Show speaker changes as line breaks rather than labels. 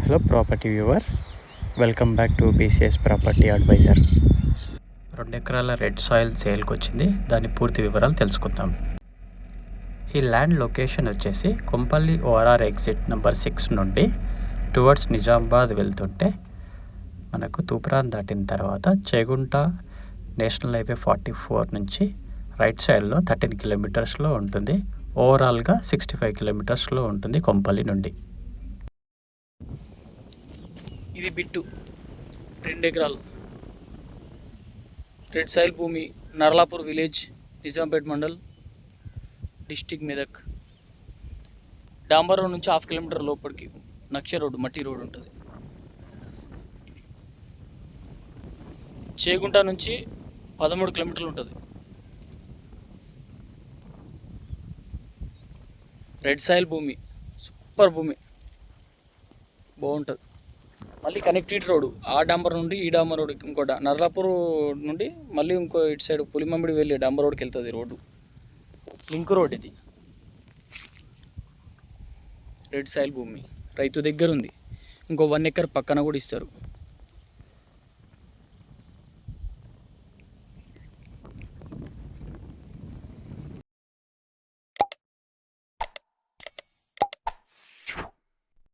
Hello property viewer, welcome back to BCS property advisor. 2 ఎకరాల red soil సేల్కి వచ్చింది. దాని పూర్తి వివరాలు తెలుసుకుందాం. ఈ ల్యాండ్ లొకేషన్ వచ్చేసి కొంపల్లి ఓఆర్ఆర్ ఎగ్జిట్ నెంబర్ 6 నుండి టువర్డ్స్ నిజామాబాద్ వెళ్తుంటే మనకు తూప్రాన్ దాటిన తర్వాత చేగుంట నేషనల్ హైవే 44 నుంచి రైట్ సైడ్లో 13 కిలోమీటర్స్లో ఉంటుంది. ఓవరాల్గా 65 కిలోమీటర్స్లో ఉంటుంది కొంపల్లి నుండి.
ఇది బిట్టు 2 ఎకరాలు రెడ్ సాయిల్ భూమి, నర్లాపూర్ విలేజ్, నిజాంపేట్ మండల్, డిస్టిక్ మెదక్. డాంబర్ రోడ్ నుంచి 1/2 కిలోమీటర్ లోపలికి నక్ష రోడ్డు, మట్టి రోడ్ ఉంటుంది. చేగుంట నుంచి 13 కిలోమీటర్లు ఉంటుంది. రెడ్ సాయిల్ భూమి, సూపర్ భూమి, బాగుంటుంది. మళ్ళీ కనెక్టివిటీ రోడ్డు, ఆ డాంబర్ నుండి ఈ డాంబర్ రోడ్, ఇంకో నర్లాపూర్ నుండి మళ్ళీ ఇంకో ఇటు సైడ్ పులిమమ్మిడి వెళ్ళి డాంబర్ రోడ్కి వెళ్తుంది రోడ్డు. లింక్ రోడ్ ఇది. రెడ్ సాయిల్ భూమి రైతు దగ్గర ఉంది. ఇంకో 1 ఎకర్ పక్కన కూడా ఇస్తారు.